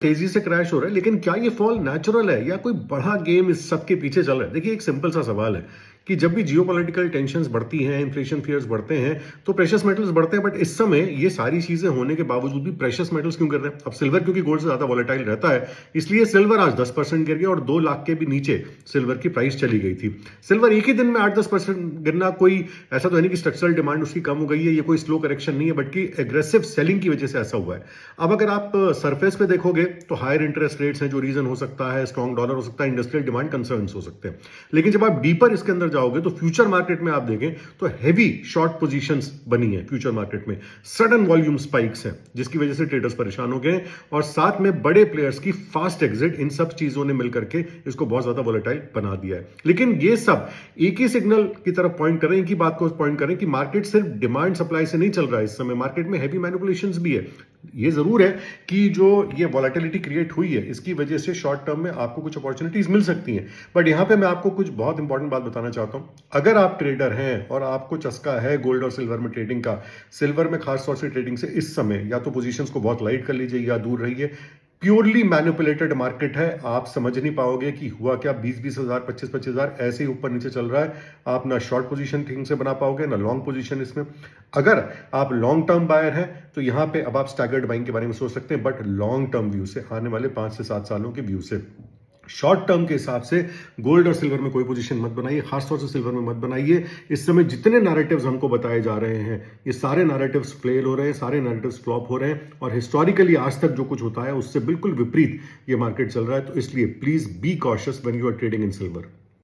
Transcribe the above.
तेजी से क्रैश हो रहा है, लेकिन क्या ये फॉल नेचुरल है या कोई बड़ा गेम इस सब के पीछे चल रहा है? देखिए, एक सिंपल सा सवाल है कि जब भी जियोपॉलिटिकल टेंशंस बढ़ती हैं, इन्फ्लेशन फियर्स बढ़ते हैं, तो प्रेशियस मेटल्स बढ़ते हैं। बट इस समय ये सारी चीजें होने के बावजूद भी प्रेशियस मेटल्स क्यों गिर रहे हैं? अब सिल्वर क्योंकि गोल्ड से ज्यादा वॉलेटाइल रहता है, इसलिए सिल्वर आज 10% गिर गया और 2 लाख के भी नीचे सिल्वर की प्राइस चली गई थी। सिल्वर एक ही दिन में 8-10% गिरना, कोई ऐसा तो है नहीं कि स्ट्रक्चरल डिमांड उसकी कम हो गई है, ये कोई स्लो करेक्शन नहीं है, बल्कि एग्रेसिव सेलिंग की वजह से ऐसा हुआ है। अब अगर आप सरफेस पे देखोगे तो हायर इंटरेस्ट रेट्स हैं जो रीजन हो सकता है, स्ट्रॉन्ग डॉलर हो सकता है, इंडस्ट्रियल डिमांड कंसर्न्स हो सकते हैं। लेकिन जब आप डीपर इसके अंदर जाओगे तो फ्यूचर मार्केट में आप देखें तो हैवी शॉर्ट पोजीशंस बनी है फ्यूचर मार्केट में, सडन वॉल्यूम स्पाइक्स हैं जिसकी वजह से ट्रेडर्स परेशान हो गए, और साथ में बड़े प्लेयर्स की फास्ट एग्जिट, इन सब चीजों ने मिलकर के इसको बहुत ज्यादा वॉलेटाइल बना दिया है। लेकिन ये सब एक ही सिग्नल की तरफ पॉइंट करें, एक ही बात को पॉइंट करें कि मार्केट सिर्फ डिमांड सप्लाई से नहीं चल रहा है। इस समय मार्केट में हैवी मैनिपुलेशंस भी है। ये जरूर है कि जो ये वॉलेटिलिटी क्रिएट हुई है इसकी वजह से शॉर्ट टर्म में आपको कुछ अपॉर्चुनिटीज मिल सकती हैं। बट यहां पे मैं आपको कुछ बहुत इंपॉर्टेंट बात बताना चाहता हूं। अगर आप ट्रेडर हैं और आपको चस्का है गोल्ड और सिल्वर में ट्रेडिंग का, सिल्वर में खासतौर से ट्रेडिंग से इस समय या तो पोजीशंस को बहुत लाइट कर लीजिए या दूर रहिए। प्योरली मैनिपुलेटेड मार्केट है, आप समझ नहीं पाओगे कि हुआ क्या। 20-20 हजार, 25-25 हजार ऐसे ही ऊपर नीचे चल रहा है। आप ना शॉर्ट पोजीशन ठीक से बना पाओगे ना लॉन्ग पोजीशन इसमें। अगर आप लॉन्ग टर्म बायर हैं तो यहां पे अब आप स्टैगर्ड बाइंग के बारे में सोच सकते हैं, बट लॉन्ग टर्म व्यू से, आने वाले 5 से 7 सालों के व्यू से, शॉर्ट टर्म के हिसाब से गोल्ड और सिल्वर में कोई पोजीशन मत बनाइए, खासतौर से सिल्वर में मत बनाइए। इस समय जितने नैरेटिव्स हमको बताए जा रहे हैं ये सारे नैरेटिव्स फेल हो रहे हैं, सारे नैरेटिव्स फ्लॉप हो रहे हैं, और हिस्टोरिकली आज तक जो कुछ होता है उससे बिल्कुल विपरीत ये मार्केट चल रहा है। तो इसलिए please be cautious when you are trading in silver.